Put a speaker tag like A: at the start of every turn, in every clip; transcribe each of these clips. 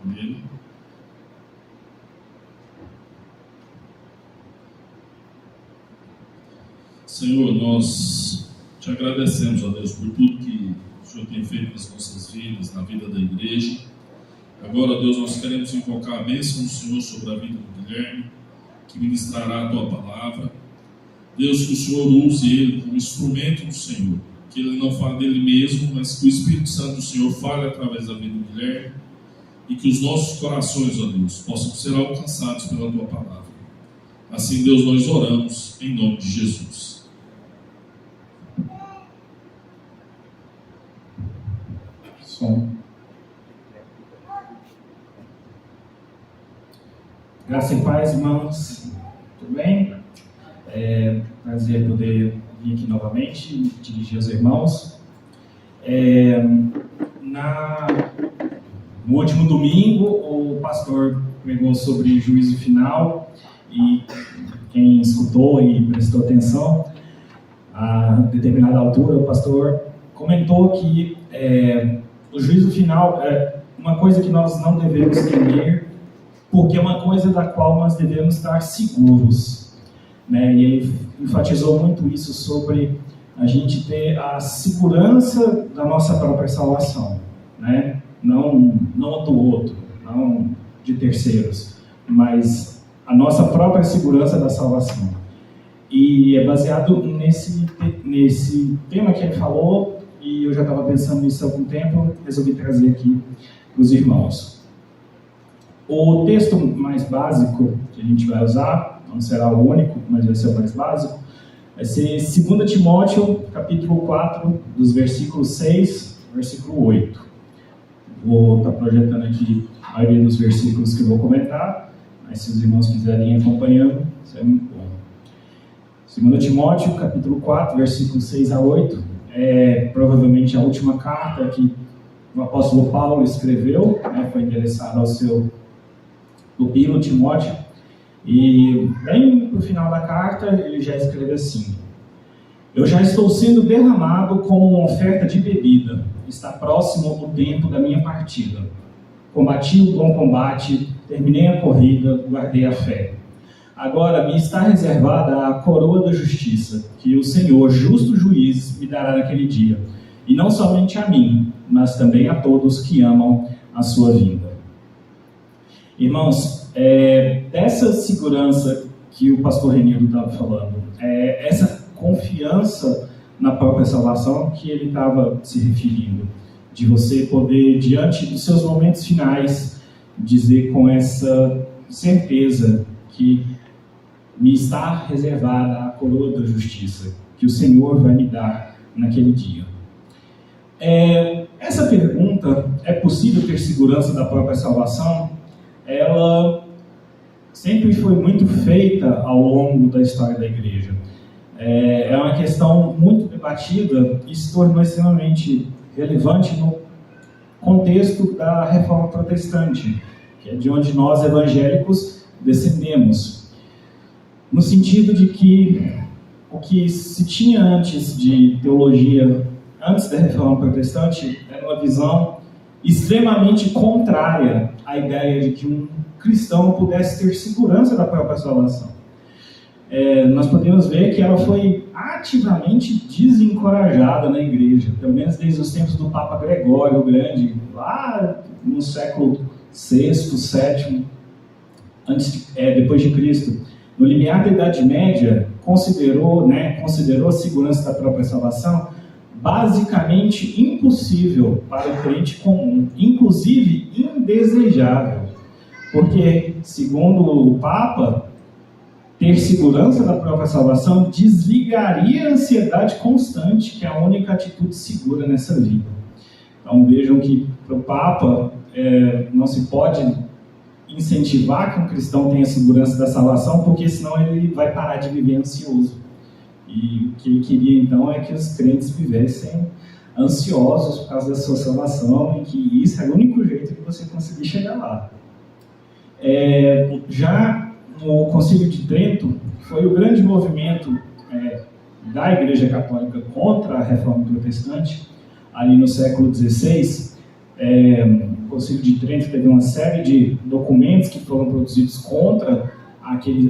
A: com ele. Senhor, nós te agradecemos, ó Deus, por tudo que o Senhor tem feito nas nossas vidas, na vida da igreja. Agora, Deus, nós queremos invocar a bênção do Senhor sobre a vida do Guilherme, que ministrará a Tua palavra. Deus, que o Senhor use ele como instrumento do Senhor, que ele não fale dele mesmo, mas que o Espírito Santo do Senhor fale através da vida do Guilherme, e que os nossos corações, ó Deus, possam ser alcançados pela Tua palavra. Assim, Deus, nós oramos em nome de Jesus.
B: Som. Graça e paz, irmãos. Tudo bem? Prazer poder vir aqui novamente e dirigir aos irmãos. No último domingo, o pastor pregou sobre juízo final e quem escutou e prestou atenção, a determinada altura, o pastor comentou que o juízo final é uma coisa que nós não devemos temer, porque é uma coisa da qual nós devemos estar seguros, né? E ele enfatizou muito isso sobre a gente ter a segurança da nossa própria salvação, né? Não do outro, não de terceiros, mas a nossa própria segurança da salvação. E é baseado nesse tema que ele falou, e eu já estava pensando nisso há algum tempo, resolvi trazer aqui para os irmãos. O texto mais básico que a gente vai usar, não será o único, mas vai ser o mais básico, vai ser 2 Timóteo, capítulo 4, dos versículos 6 ao versículo 8. Vou estar projetando aqui a maioria dos versículos que eu vou comentar, mas se os irmãos quiserem ir acompanhando, isso é muito bom. 2 Timóteo, capítulo 4, versículos 6 a 8, é provavelmente a última carta que o apóstolo Paulo escreveu, né, foi endereçada ao seu pupilo Timóteo, e bem no final da carta ele já escreve assim: eu já estou sendo derramado como uma oferta de bebida, está próximo o tempo da minha partida. Combati o bom combate, terminei a corrida, guardei a fé. Agora me está reservada a coroa da justiça, que o Senhor, justo juiz, me dará naquele dia, e não somente a mim, mas também a todos que amam a sua vinda. Irmãos, dessa segurança que o pastor Renildo estava falando, essa confiança na própria salvação que ele estava se referindo, de você poder, diante dos seus momentos finais, dizer com essa certeza que me está reservada a coroa da justiça, que o Senhor vai me dar naquele dia. Essa pergunta, é possível ter segurança da própria salvação? Ela sempre foi muito feita ao longo da história da igreja. É uma questão muito debatida e se tornou extremamente relevante no contexto da Reforma Protestante, que é de onde nós evangélicos descendemos. No sentido de que o que se tinha antes de teologia, antes da Reforma Protestante, era uma visão extremamente contrária à ideia de que um cristão pudesse ter segurança da própria salvação. Nós podemos ver que ela foi ativamente desencorajada na igreja, pelo menos desde os tempos do Papa Gregório o Grande, lá no século VI, VII, depois de Cristo. No limiar da Idade Média, considerou a segurança da própria salvação basicamente impossível para o crente comum, inclusive indesejável, porque, segundo o Papa, ter segurança da própria salvação desligaria a ansiedade constante, que é a única atitude segura nessa vida. Então vejam que para o Papa não se pode incentivar que um cristão tenha segurança da salvação, porque senão ele vai parar de viver ansioso. E o que ele queria então é que os crentes vivessem ansiosos por causa da sua salvação, e que isso é o único jeito de você conseguir chegar lá. Já no Concílio de Trento, que foi o grande movimento da Igreja Católica contra a Reforma Protestante, ali no século XVI, O Concílio de Trento teve uma série de documentos que foram produzidos contra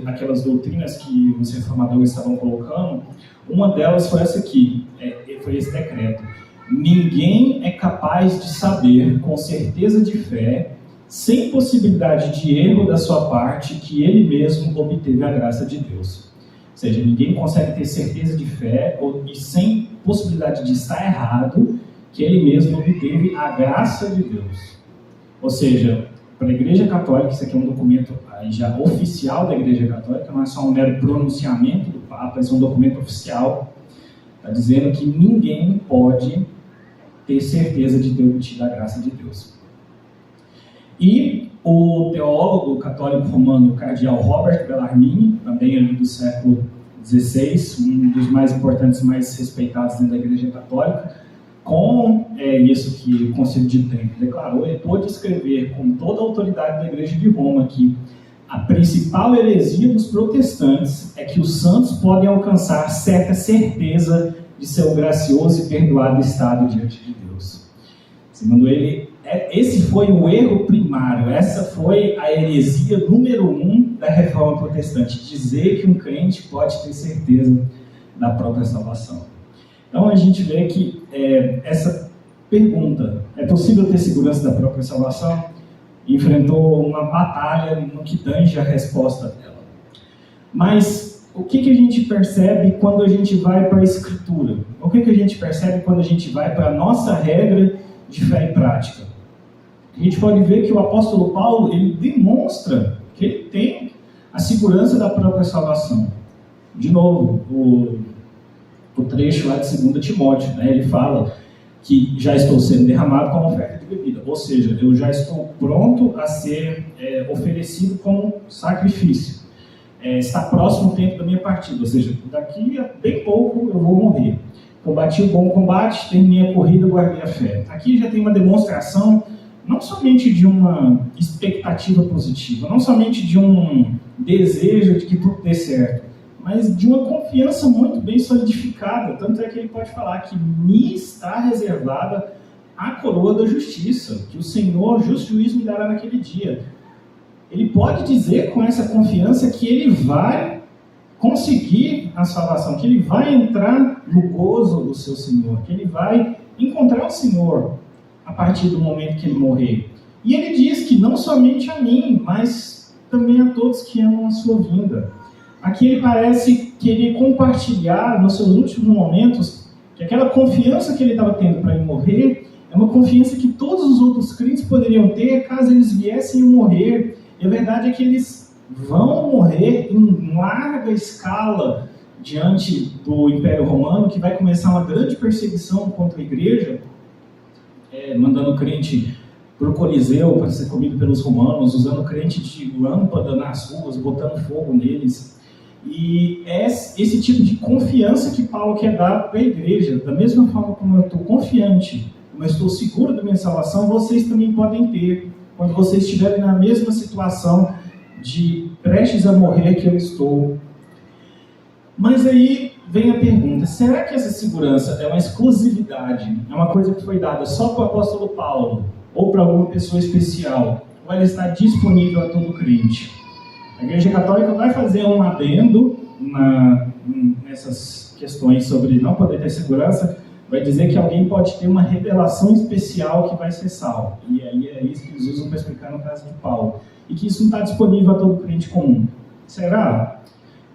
B: aquelas doutrinas que os reformadores estavam colocando. Uma delas foi essa aqui, foi esse decreto: ninguém é capaz de saber com certeza de fé, sem possibilidade de erro da sua parte, que ele mesmo obteve a graça de Deus. Ou seja, ninguém consegue ter certeza de fé e sem possibilidade de estar errado, que ele mesmo obteve a graça de Deus. Ou seja, para a Igreja Católica, isso aqui é um documento já oficial da Igreja Católica, não é só um mero pronunciamento do Papa, isso é um documento oficial. Está dizendo que ninguém pode ter certeza de ter obtido a graça de Deus. E o teólogo católico romano, o cardeal Robert Bellarmine, também ali do século XVI, um dos mais importantes e mais respeitados dentro da Igreja Católica, com isso que o Concílio de Trento declarou, ele pôde escrever com toda a autoridade da Igreja de Roma que a principal heresia dos protestantes é que os santos podem alcançar certa certeza de seu gracioso e perdoado estado diante de Deus. Segundo ele, esse foi o erro primário, essa foi a heresia número 1 da Reforma Protestante, dizer que um crente pode ter certeza da própria salvação. Então a gente vê que essa pergunta, é possível ter segurança da própria salvação? Enfrentou uma batalha no que tange a resposta dela. Mas o que a gente percebe quando a gente vai para a Escritura? O que a gente percebe quando a gente vai para a nossa regra de fé e prática? A gente pode ver que o apóstolo Paulo, ele demonstra que ele tem a segurança da própria salvação. De novo, o trecho lá de 2 Timóteo, né? Ele fala que já estou sendo derramado como oferta de bebida, ou seja, eu já estou pronto a ser oferecido como sacrifício. Está próximo o tempo da minha partida, ou seja, daqui a bem pouco eu vou morrer. Combati o bom combate, terminei a corrida, guardei a fé. Aqui já tem uma demonstração não somente de uma expectativa positiva, não somente de um desejo de que tudo dê certo, mas de uma confiança muito bem solidificada. Tanto é que ele pode falar que me está reservada a coroa da justiça, que o Senhor, justo juiz, me dará naquele dia. Ele pode dizer com essa confiança que ele vai conseguir a salvação, que ele vai entrar no gozo do seu Senhor, que ele vai encontrar o Senhor a partir do momento que ele morrer. E ele diz que não somente a mim, mas também a todos que amam a sua vinda. Aqui ele parece querer compartilhar nos seus últimos momentos que aquela confiança que ele estava tendo para ir morrer é uma confiança que todos os outros crentes poderiam ter caso eles viessem a morrer. E a verdade é que eles vão morrer em larga escala diante do Império Romano, que vai começar uma grande perseguição contra a igreja, mandando o crente para o Coliseu para ser comido pelos romanos, usando crente de lâmpada nas ruas, botando fogo neles. E é esse tipo de confiança que Paulo quer dar para a igreja. Da mesma forma como eu estou confiante, como eu estou seguro da minha salvação, vocês também podem ter, quando vocês estiverem na mesma situação de prestes a morrer que eu estou. Mas aí vem a pergunta: será que essa segurança é uma exclusividade? É uma coisa que foi dada só para o apóstolo Paulo? Ou para alguma pessoa especial? Ou ela está disponível a todo crente? A Igreja Católica vai fazer um adendo nessas questões sobre não poder ter segurança, vai dizer que alguém pode ter uma revelação especial que vai ser salvo. E aí é isso que eles usam para explicar no caso de Paulo. E que isso não está disponível a todo crente comum. Será?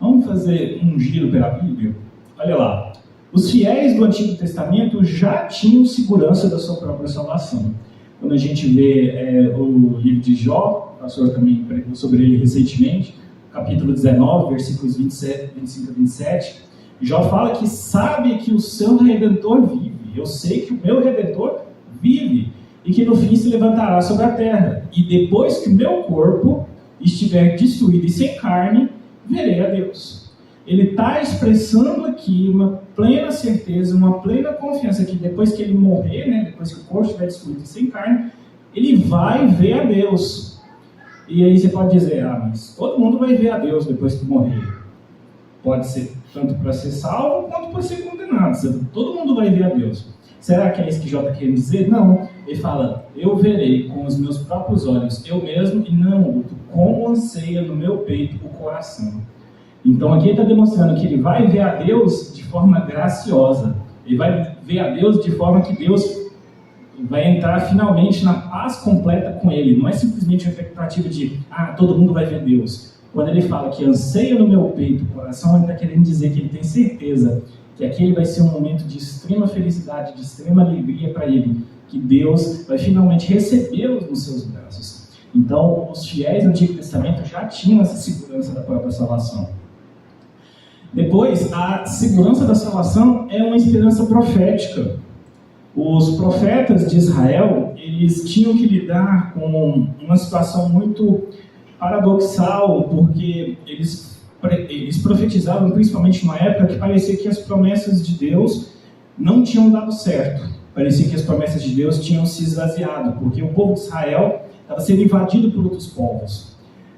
B: Vamos fazer um giro pela Bíblia? Olha lá. Os fiéis do Antigo Testamento já tinham segurança da sua própria salvação. Quando a gente vê o livro de Jó, o pastor também pregou sobre ele recentemente, capítulo 19, versículos 25 a 27, Jó fala que sabe que o seu Redentor vive. Eu sei que o meu Redentor vive e que no fim se levantará sobre a terra. E depois que o meu corpo estiver destruído e sem carne, verei a Deus. Ele está expressando aqui uma plena certeza, uma plena confiança que depois que ele morrer, depois que o corpo estiver destruído e sem carne, ele vai ver a Deus. E aí você pode dizer: mas todo mundo vai ver a Deus depois que morrer. Pode ser tanto para ser salvo quanto para ser condenado. Todo mundo vai ver a Deus. Será que é isso que Jó está querendo dizer? Não. Ele fala, eu verei com os meus próprios olhos, eu mesmo, e não outro, como anseia no meu peito o coração. Então aqui ele está demonstrando que ele vai ver a Deus de forma graciosa. Ele vai ver a Deus de forma que Deus vai entrar finalmente na paz completa com ele. Não é simplesmente uma expectativa de, todo mundo vai ver Deus. Quando ele fala que anseia no meu peito o coração, ele está querendo dizer que ele tem certeza que aquele vai ser um momento de extrema felicidade, de extrema alegria para ele, que Deus vai finalmente recebê-los nos seus braços. Então, os fiéis do Antigo Testamento já tinham essa segurança da própria salvação. Depois, a segurança da salvação é uma esperança profética. Os profetas de Israel, eles tinham que lidar com uma situação muito paradoxal, porque eles profetizavam principalmente numa época que parecia que as promessas de Deus não tinham dado certo. Parecia que as promessas de Deus tinham se esvaziado, porque o povo de Israel estava sendo invadido por outros povos.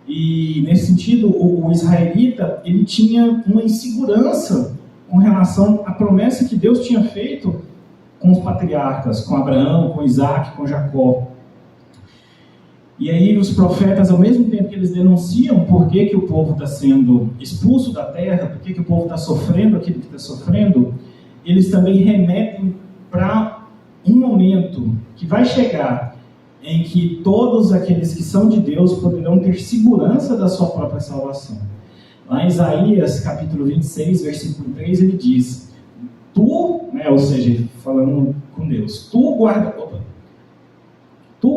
B: E, nesse sentido, o israelita ele tinha uma insegurança com relação à promessa que Deus tinha feito com os patriarcas, com Abraão, com Isaac, com Jacó. E aí os profetas, ao mesmo tempo que eles denunciam por que o povo está sendo expulso da terra, por que o povo está sofrendo aquilo que está sofrendo, eles também remetem para um momento que vai chegar em que todos aqueles que são de Deus poderão ter segurança da sua própria salvação. Lá em Isaías, capítulo 26, versículo 3, ele diz, ou seja, falando com Deus, tu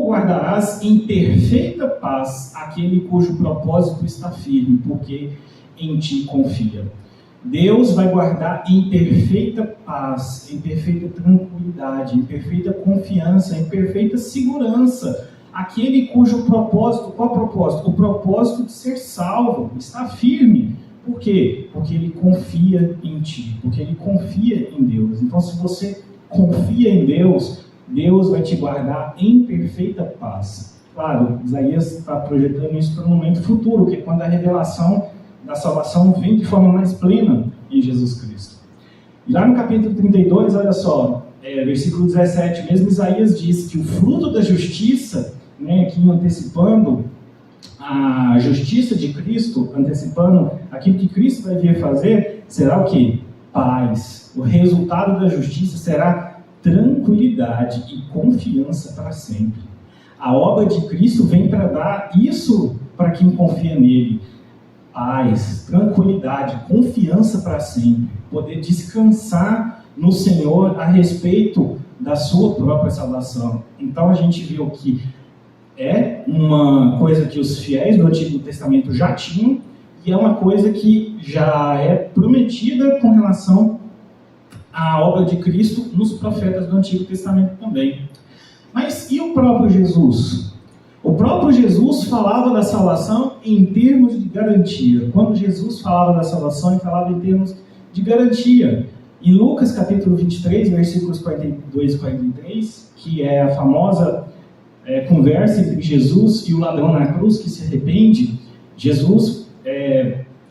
B: guardarás em perfeita paz aquele cujo propósito está firme, porque em ti confia. Deus vai guardar em perfeita paz, em perfeita tranquilidade, em perfeita confiança, em perfeita segurança, aquele cujo propósito, qual propósito? O propósito de ser salvo, está firme. Por quê? Porque ele confia em ti, porque ele confia em Deus. Então, se você confia em Deus, Deus vai te guardar em perfeita paz. Claro, Isaías está projetando isso para um momento futuro, que é quando a revelação da salvação vem de forma mais plena em Jesus Cristo. E lá no capítulo 32, olha só, versículo 17, mesmo Isaías diz que o fruto da justiça, aqui antecipando a justiça de Cristo, antecipando aquilo que Cristo vai vir fazer, será o quê? Paz. O resultado da justiça será tranquilidade e confiança para sempre. A obra de Cristo vem para dar isso para quem confia nele. Paz, tranquilidade, confiança para sempre. Poder descansar no Senhor a respeito da sua própria salvação. Então a gente viu que é uma coisa que os fiéis do Antigo Testamento já tinham e é uma coisa que já é prometida com relação à obra de Cristo nos profetas do Antigo Testamento também. Mas e o próprio Jesus? O próprio Jesus falava da salvação em termos de garantia. Quando Jesus falava da salvação, ele falava em termos de garantia. Em Lucas capítulo 23, versículos 42 e 43, que é a famosa conversa entre Jesus e o ladrão na cruz que se arrepende, Jesus,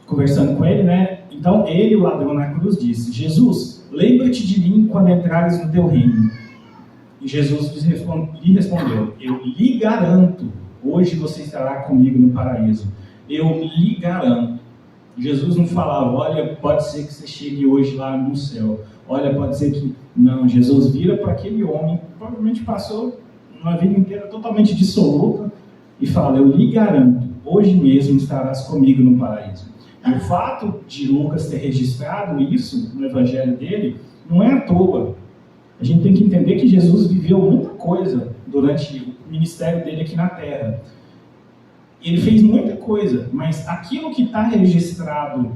B: conversando com ele, então ele, o ladrão na cruz, disse, Jesus, lembra-te de mim quando entrares no teu reino. E Jesus lhe respondeu, eu lhe garanto, hoje você estará comigo no paraíso. Eu lhe garanto. Jesus não falava, olha, pode ser que você chegue hoje lá no céu. Olha, pode ser que... Não, Jesus vira para aquele homem que provavelmente passou uma vida inteira totalmente dissoluta e fala, eu lhe garanto, hoje mesmo estarás comigo no paraíso. E o fato de Lucas ter registrado isso no evangelho dele não é à toa. A gente tem que entender que Jesus viveu muita coisa durante o ministério dele aqui na Terra. Ele fez muita coisa, mas aquilo que está registrado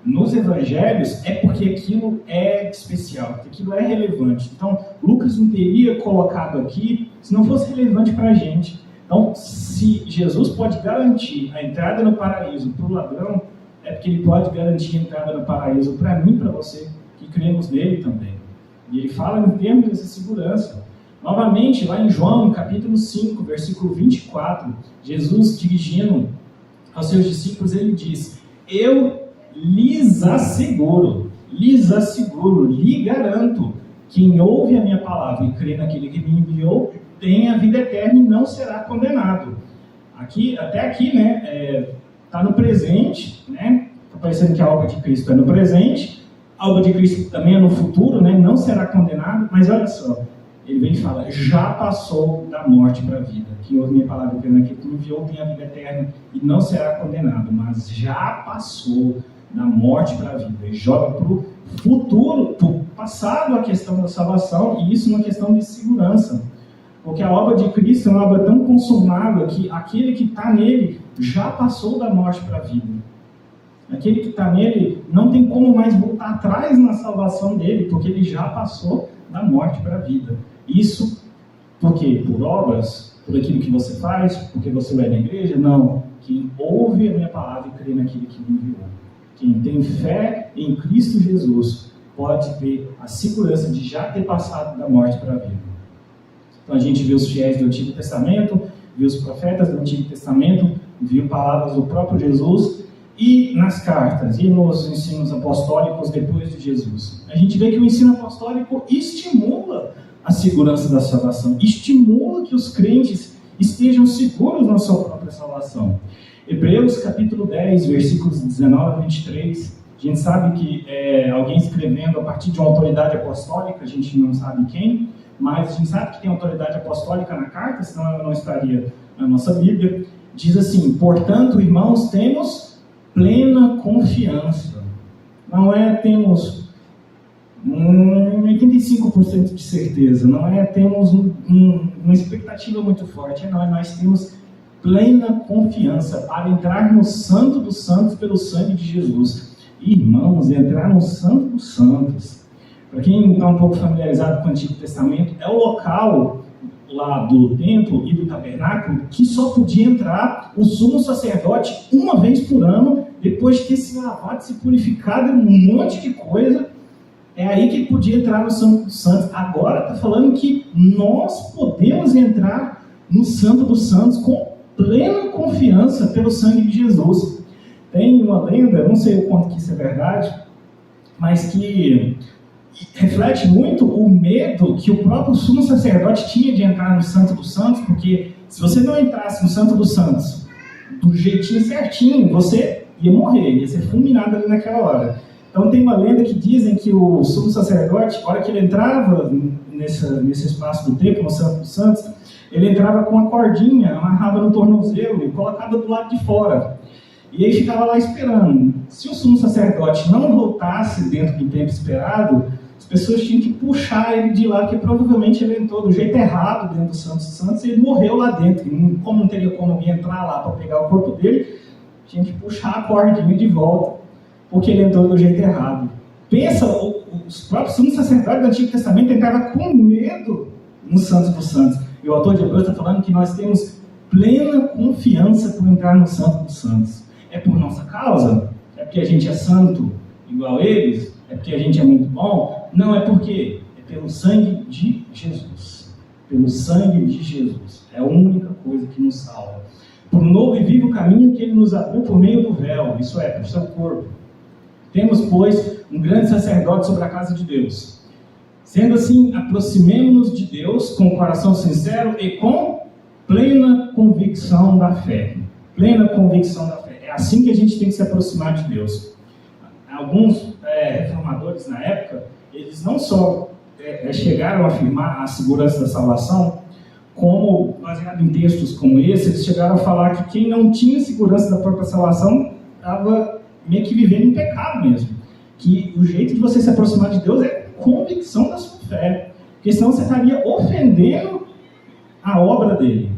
B: nos evangelhos é porque aquilo é especial, porque aquilo é relevante. Então, Lucas não teria colocado aqui se não fosse relevante para a gente. Então, se Jesus pode garantir a entrada no paraíso para o ladrão, é porque ele pode garantir a entrada no paraíso para mim e para você, que cremos nele também. E ele fala em termos dessa segurança. Novamente, lá em João, capítulo 5, versículo 24, Jesus, dirigindo aos seus discípulos, ele diz, eu lhes asseguro, lhe garanto, quem ouve a minha palavra e crê naquele que me enviou, tem a vida eterna e não será condenado. Até aqui, né, está no presente, né? Está parecendo que a obra de Cristo é no presente, a obra de Cristo também é no futuro, né? Não será condenado, mas olha só, ele vem e fala, já passou da morte para a vida. Quem ouve minha palavra e crê naquele que me enviou tem a vida eterna e não será condenado, mas já passou da morte para a vida. Ele joga para o futuro, para o passado a questão da salvação, e isso é uma questão de segurança. Porque a obra de Cristo é uma obra tão consumada que aquele que está nele já passou da morte para a vida. Aquele que está nele não tem como mais voltar atrás na salvação dele, porque ele já passou da morte para a vida. Isso por quê? Por obras? Por aquilo que você faz? Porque você vai na igreja? Não. Quem ouve a minha palavra e crê naquele que me enviou. Quem tem fé em Cristo Jesus pode ter a segurança de já ter passado da morte para a vida. Então a gente vê os fiéis do Antigo Testamento, vê os profetas do Antigo Testamento, viu palavras do próprio Jesus, e nas cartas, e nos ensinos apostólicos depois de Jesus. A gente vê que o ensino apostólico estimula a segurança da salvação, estimula que os crentes estejam seguros na sua própria salvação. Hebreus capítulo 10, versículos 19 a 23, a gente sabe que alguém escrevendo a partir de uma autoridade apostólica, a gente não sabe quem, mas a gente sabe que tem autoridade apostólica na carta, senão ela não estaria na nossa Bíblia. Diz assim, portanto, irmãos, temos plena confiança. Não temos 85% de certeza, não temos uma expectativa muito forte, nós temos plena confiança para entrar no Santo dos Santos pelo sangue de Jesus. Irmãos, entrar no Santo dos Santos, para quem está um pouco familiarizado com o Antigo Testamento, é o local lá do templo e do tabernáculo que só podia entrar o sumo sacerdote uma vez por ano, depois de ter se lavado, se purificado, um monte de coisa. É aí que podia entrar no Santo dos Santos. Agora está falando que nós podemos entrar no Santo dos Santos com plena confiança pelo sangue de Jesus. Tem uma lenda, não sei o quanto que isso é verdade, mas que reflete muito o medo que o próprio sumo sacerdote tinha de entrar no Santo dos Santos, porque se você não entrasse no Santo dos Santos do jeitinho certinho, você ia morrer, ia ser fulminado ali naquela hora. Então tem uma lenda que dizem que o sumo sacerdote, na hora que ele entrava nesse espaço do templo, no Santo dos Santos, ele entrava com uma cordinha, amarrava no tornozelo e colocava do lado de fora. E aí ficava lá esperando. Se o sumo sacerdote não voltasse dentro do tempo esperado, as pessoas tinham que puxar ele de lá, porque provavelmente ele entrou do jeito errado dentro do Santo dos Santos e ele morreu lá dentro. E como não teria como alguém entrar lá para pegar o corpo dele, tinha que puxar a cordinha de volta, porque ele entrou do jeito errado. Pensa, os próprios sumos sacerdotes do Antigo Testamento entravam com medo no Santo dos Santos. E o autor de Hebreus está falando que nós temos plena confiança por entrar no Santo dos Santos. É por nossa causa? É porque a gente é santo igual eles? É porque a gente é muito bom? Não, é porque é pelo sangue de Jesus. Pelo sangue de Jesus. É a única coisa que nos salva. Por um novo e vivo caminho que ele nos abriu por meio do véu, isso é, por seu corpo. Temos, pois, um grande sacerdote sobre a casa de Deus. Sendo assim, aproximemo-nos de Deus com o coração sincero e com plena convicção da fé. Plena convicção da fé. É assim que a gente tem que se aproximar de Deus. Alguns reformadores na época, eles não só chegaram a afirmar a segurança da salvação, como, baseado em textos como esse, eles chegaram a falar que quem não tinha segurança da própria salvação estava meio que vivendo em pecado mesmo. Que o jeito de você se aproximar de Deus é convicção da sua fé. Porque senão você estaria ofendendo a obra dele.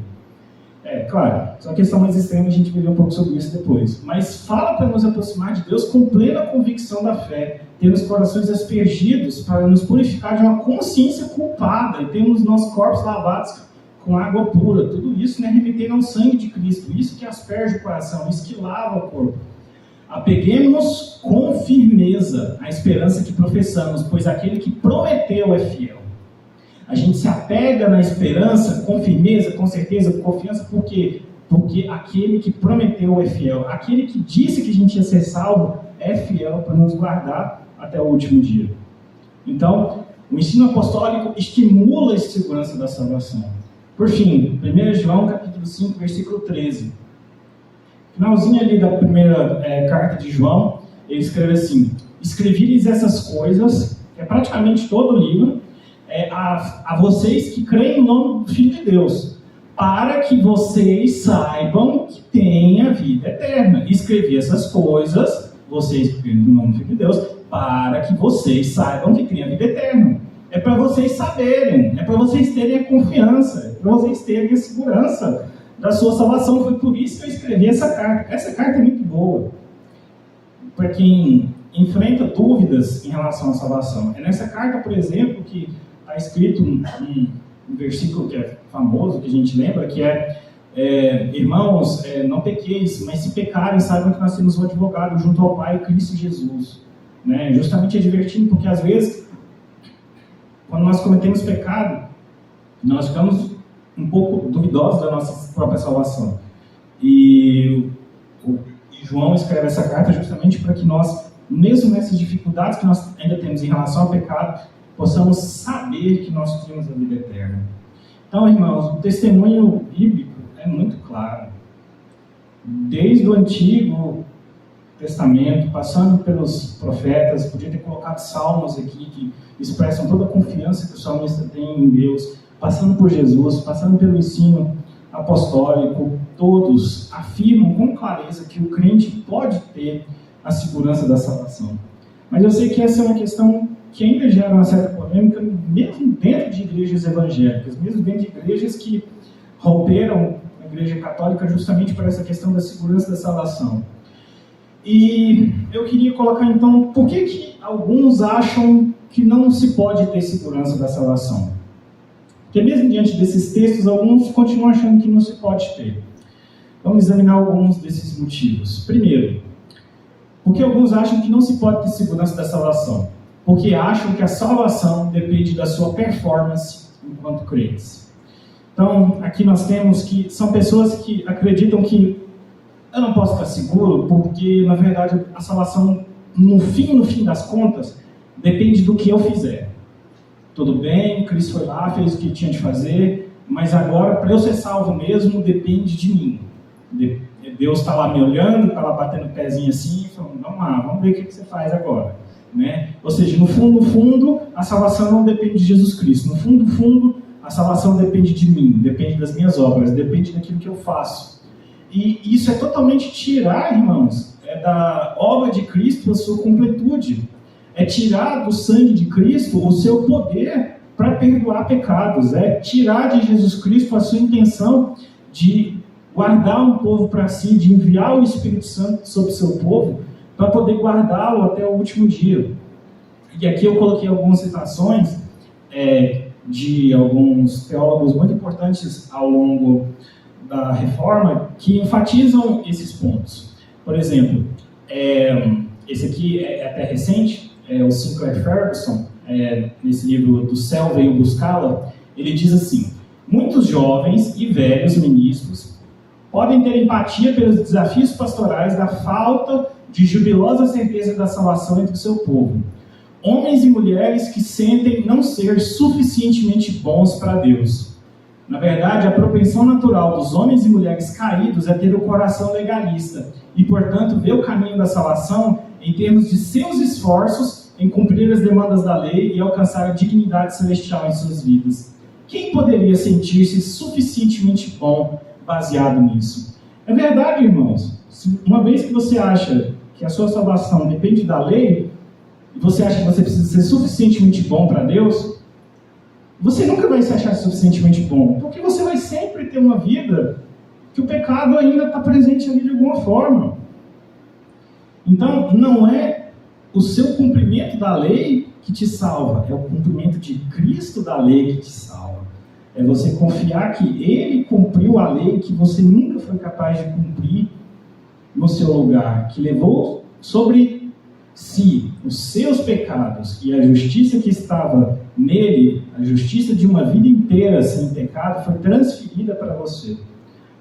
B: Claro, só questão mais extrema, a gente vai ver um pouco sobre isso depois. Mas fala para nos aproximar de Deus com plena convicção da fé. Ter os corações aspergidos para nos purificar de uma consciência culpada. E termos nossos corpos lavados com água pura. Tudo isso remetendo ao sangue de Cristo. Isso que asperge o coração, isso que lava o corpo. Apeguemos-nos com firmeza à esperança que professamos, pois aquele que prometeu é fiel. A gente se apega na esperança com firmeza, com certeza, com confiança, por quê? Porque aquele que prometeu é fiel. Aquele que disse que a gente ia ser salvo é fiel para nos guardar até o último dia. Então, O ensino apostólico estimula a segurança da salvação. Por fim, 1 João capítulo 5, versículo 13. Finalzinho ali da primeira carta de João, ele escreve assim: escrevi-lhes essas coisas, que é praticamente todo o livro, a vocês que creem no nome do Filho de Deus, para que vocês saibam que têm a vida eterna. Escrevi essas coisas, vocês que creem no nome do Filho de Deus, para que vocês saibam que têm a vida eterna. É para vocês saberem, é para vocês terem a confiança, é para vocês terem a segurança da sua salvação. Foi por isso que eu escrevi essa carta. Essa carta é muito boa para quem enfrenta dúvidas em relação à salvação. É nessa carta, por exemplo, que está escrito um versículo que é famoso, que a gente lembra, que irmãos, não pequeis, mas se pecarem, saibam que nós temos um advogado junto ao Pai, Cristo Jesus. Né? Justamente advertindo, porque às vezes, quando nós cometemos pecado, nós ficamos um pouco duvidosos da nossa própria salvação. E João escreve essa carta justamente para que nós, mesmo nessas dificuldades que nós ainda temos em relação ao pecado, possamos saber que nós temos a vida eterna. Então, irmãos, o testemunho bíblico é muito claro. Desde o Antigo Testamento, passando pelos profetas, podia ter colocado salmos aqui que expressam toda a confiança que o salmista tem em Deus, passando por Jesus, passando pelo ensino apostólico, todos afirmam com clareza que o crente pode ter a segurança da salvação. Mas eu sei que essa é uma questão que ainda gera uma certa polêmica, mesmo dentro de igrejas evangélicas, mesmo dentro de igrejas que romperam a igreja católica justamente por essa questão da segurança da salvação. E eu queria colocar então, por que alguns acham que não se pode ter segurança da salvação? Porque mesmo diante desses textos, alguns continuam achando que não se pode ter. Vamos examinar alguns desses motivos. Primeiro, porque alguns acham que não se pode ter segurança da salvação? Porque acham que a salvação depende da sua performance enquanto crentes. Então, aqui nós temos que são pessoas que acreditam que eu não posso estar seguro, porque, na verdade, a salvação, no fim das contas, depende do que eu fizer. Tudo bem, Cristo foi lá, fez o que tinha de fazer, mas agora, para eu ser salvo mesmo, depende de mim. Deus está lá me olhando, está lá batendo o pezinho assim, falando, vamos lá, vamos ver o que você faz agora. Né? Ou seja, no fundo, a salvação não depende de Jesus Cristo. No fundo, a salvação depende de mim, depende das minhas obras, depende daquilo que eu faço. E isso é totalmente tirar, irmãos, da obra de Cristo a sua completude. É tirar do sangue de Cristo o seu poder para perdoar pecados. É tirar de Jesus Cristo a sua intenção de guardar um povo para si, de enviar o Espírito Santo sobre o seu povo, para poder guardá-lo até o último dia. E aqui eu coloquei algumas citações de alguns teólogos muito importantes ao longo da Reforma que enfatizam esses pontos. Por exemplo, esse aqui é até recente, o Sinclair Ferguson, nesse livro Do Céu Veio Buscá-la, ele diz assim: muitos jovens e velhos ministros podem ter empatia pelos desafios pastorais da falta de jubilosa certeza da salvação entre o seu povo. Homens e mulheres que sentem não ser suficientemente bons para Deus. Na verdade, a propensão natural dos homens e mulheres caídos é ter o coração legalista e, portanto, ver o caminho da salvação em termos de seus esforços em cumprir as demandas da lei e alcançar a dignidade celestial em suas vidas. Quem poderia sentir-se suficientemente bom baseado nisso? É verdade, irmãos. Uma vez que você acha que a sua salvação depende da lei, e você acha que você precisa ser suficientemente bom para Deus, você nunca vai se achar suficientemente bom, porque você vai sempre ter uma vida que o pecado ainda está presente ali de alguma forma. Então, não é o seu cumprimento da lei que te salva, é o cumprimento de Cristo da lei que te salva. É você confiar que Ele cumpriu a lei que você nunca foi capaz de cumprir no seu lugar, que levou sobre si os seus pecados e a justiça que estava nele, a justiça de uma vida inteira sem pecado, foi transferida para você.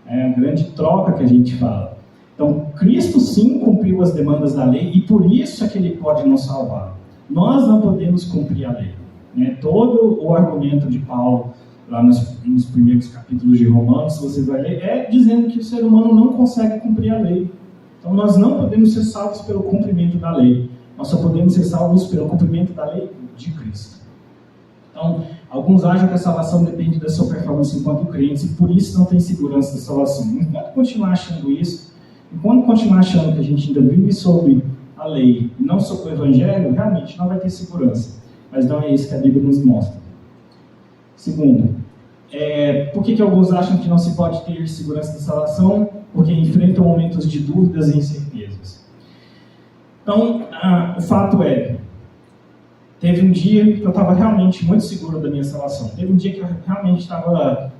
B: É a grande troca que a gente fala. Então, Cristo sim cumpriu as demandas da lei e por isso é que Ele pode nos salvar. Nós não podemos cumprir a lei. né? Todo o argumento de Paulo, lá nos primeiros capítulos de Romanos, se você vai ler, é dizendo que o ser humano não consegue cumprir a lei. Então nós não podemos ser salvos pelo cumprimento da lei. Nós só podemos ser salvos pelo cumprimento da lei de Cristo. Então, alguns acham que a salvação depende da sua performance enquanto crentes e por isso não tem segurança da salvação. Enquanto continuar achando isso, enquanto continuar achando que a gente ainda vive sob a lei e não sob o Evangelho, realmente não vai ter segurança. Mas não é isso que a Bíblia nos mostra. Segundo, por que alguns acham que não se pode ter segurança da salvação? Porque enfrentam momentos de dúvidas e incertezas. Então, o fato teve um dia que eu estava realmente muito seguro da minha salvação. Teve um dia que eu realmente estava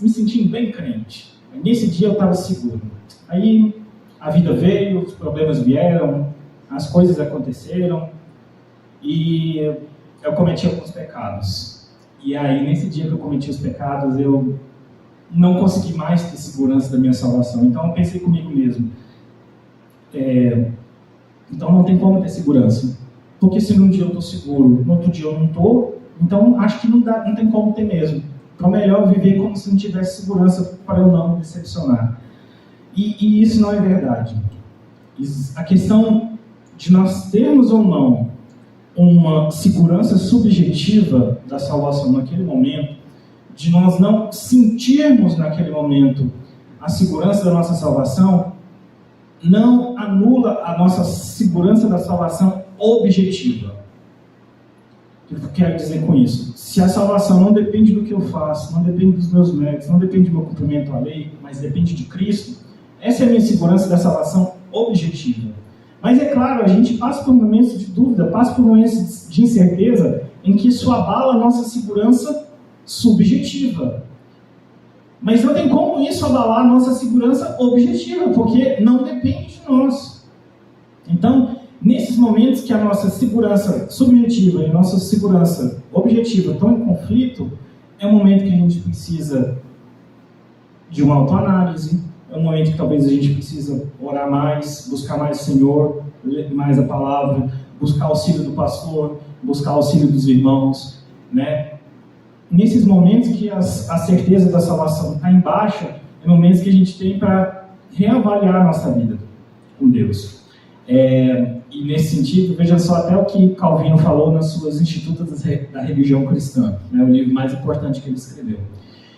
B: me sentindo bem crente. Nesse dia eu estava seguro. Aí a vida veio, os problemas vieram, as coisas aconteceram e eu cometi alguns pecados. E aí, nesse dia que eu cometi os pecados, eu não consegui mais ter segurança da minha salvação. Então, eu pensei comigo mesmo, então não tem como ter segurança. Porque se num dia eu estou seguro, no outro dia eu não estou, então acho que não tem como ter mesmo. Então, é melhor viver como se não tivesse segurança para eu não me decepcionar. E isso não é verdade. A questão de nós termos ou não uma segurança subjetiva da salvação naquele momento, de nós não sentirmos naquele momento a segurança da nossa salvação, não anula a nossa segurança da salvação objetiva. O que eu quero dizer com isso? Se a salvação não depende do que eu faço, não depende dos meus méritos, não depende do meu cumprimento à lei, mas depende de Cristo, essa é a minha segurança da salvação objetiva. Mas é claro, a gente passa por momentos de dúvida, passa por momentos de incerteza, em que isso abala a nossa segurança subjetiva. Mas não tem como isso abalar a nossa segurança objetiva, porque não depende de nós. Então, nesses momentos que a nossa segurança subjetiva e a nossa segurança objetiva estão em conflito, é um momento que a gente precisa de uma autoanálise, é um momento que talvez a gente precisa orar mais, buscar mais o Senhor, ler mais a palavra, buscar auxílio do pastor, buscar auxílio dos irmãos, né? Nesses momentos que a certeza da salvação está em baixa, é momentos que a gente tem para reavaliar a nossa vida com Deus. E nesse sentido, veja só até o que Calvino falou nas suas Institutas da Religião Cristã, né, o livro mais importante que ele escreveu.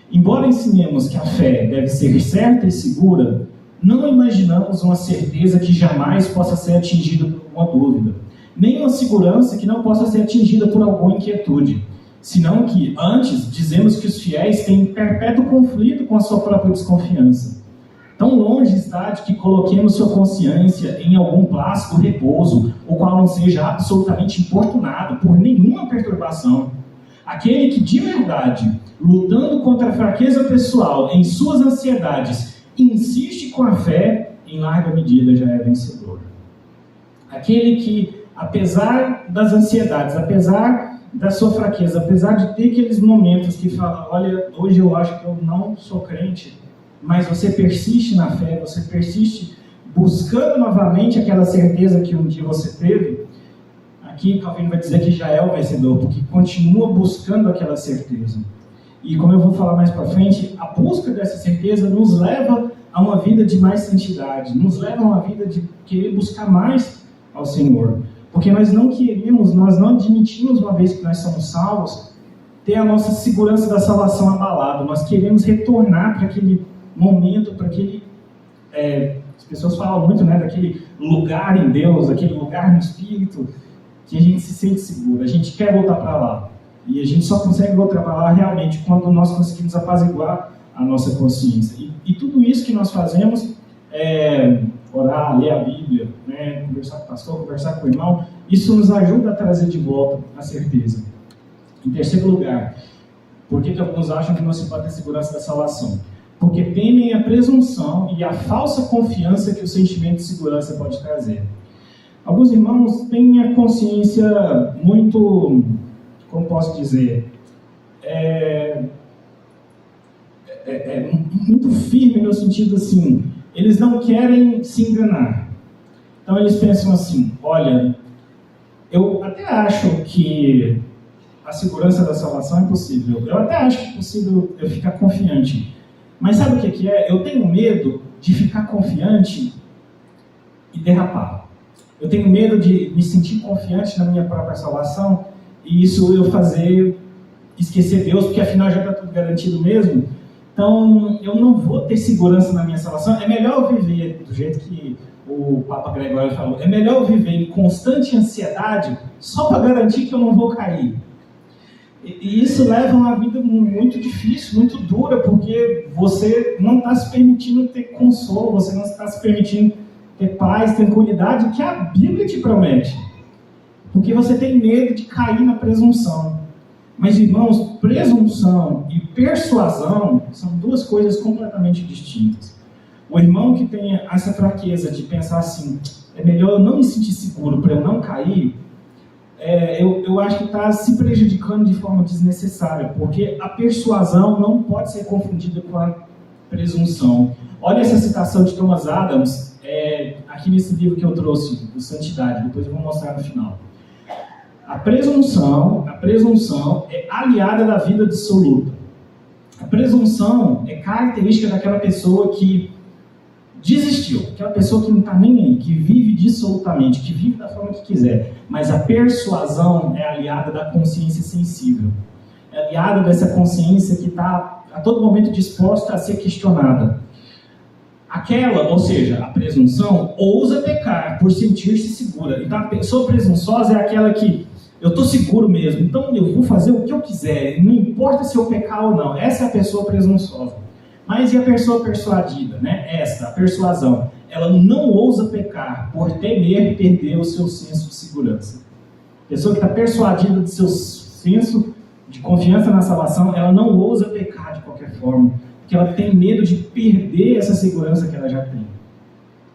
B: Embora ensinemos que a fé deve ser certa e segura, não imaginamos uma certeza que jamais possa ser atingida por alguma dúvida, nem uma segurança que não possa ser atingida por alguma inquietude, senão que, antes, dizemos que os fiéis têm perpétuo conflito com a sua própria desconfiança. Tão longe está de que coloquemos sua consciência em algum plácido repouso, o qual não seja absolutamente importunado por nenhuma perturbação. Aquele que, de verdade, lutando contra a fraqueza pessoal em suas ansiedades, insiste com a fé, em larga medida já é vencedor. Aquele que, apesar das ansiedades, apesar da sua fraqueza, apesar de ter aqueles momentos que fala, olha, hoje eu acho que eu não sou crente, mas você persiste na fé, você persiste buscando novamente aquela certeza que um dia você teve, aqui Calvino vai dizer que já é o vencedor, porque continua buscando aquela certeza. E como eu vou falar mais para frente, a busca dessa certeza nos leva a uma vida de mais santidade, nos leva a uma vida de querer buscar mais ao Senhor. Porque nós não queremos, nós não admitimos, uma vez que nós somos salvos, ter a nossa segurança da salvação abalada. Nós queremos retornar para aquele momento, para aquele... as pessoas falam muito, né, daquele lugar em Deus, aquele lugar no Espírito, que a gente se sente seguro, a gente quer voltar para lá. E a gente só consegue voltar para lá realmente quando nós conseguimos apaziguar a nossa consciência. E tudo isso que nós fazemos, orar, ler a Bíblia, né, conversar com o pastor, conversar com o irmão, isso nos ajuda a trazer de volta a certeza. Em terceiro lugar, por que alguns acham que não se pode ter segurança da salvação? Porque temem a presunção e a falsa confiança que o sentimento de segurança pode trazer. Alguns irmãos têm a consciência muito, como posso dizer, muito firme no sentido assim, eles não querem se enganar. Então eles pensam assim, olha, eu até acho que a segurança da salvação é possível. Eu até acho que é possível eu ficar confiante. Mas sabe o que é? Eu tenho medo de ficar confiante e derrapar. Eu tenho medo de me sentir confiante na minha própria salvação e isso eu fazer esquecer Deus, porque afinal já está tudo garantido mesmo. Então, eu não vou ter segurança na minha salvação. É melhor eu viver do jeito que o Papa Gregório falou. É melhor eu viver em constante ansiedade só para garantir que eu não vou cair. E isso leva a uma vida muito difícil, muito dura, porque você não está se permitindo ter consolo, você não está se permitindo ter paz, tranquilidade, que a Bíblia te promete. Porque você tem medo de cair na presunção. Mas, irmãos, presunção e persuasão são duas coisas completamente distintas. O irmão que tem essa fraqueza de pensar assim, é melhor eu não me sentir seguro para eu não cair, eu acho que está se prejudicando de forma desnecessária, porque a persuasão não pode ser confundida com a presunção. Olha essa citação de Thomas Adams, aqui nesse livro que eu trouxe, o Santidade, depois eu vou mostrar no final. A presunção é aliada da vida dissoluta. A presunção é característica daquela pessoa que desistiu, aquela pessoa que não está nem aí, que vive dissolutamente, que vive da forma que quiser. Mas a persuasão é aliada da consciência sensível. É aliada dessa consciência que está a todo momento disposta a ser questionada. Aquela, ou seja, a presunção, ousa pecar por sentir-se segura. Então a pessoa presunçosa é aquela que eu estou seguro mesmo, então eu vou fazer o que eu quiser, não importa se eu pecar ou não. Essa é a pessoa presunçosa. Mas e a pessoa persuadida, né? A persuasão, ela não ousa pecar por temer perder o seu senso de segurança. A pessoa que está persuadida do seu senso de confiança na salvação, ela não ousa pecar de qualquer forma, porque ela tem medo de perder essa segurança que ela já tem.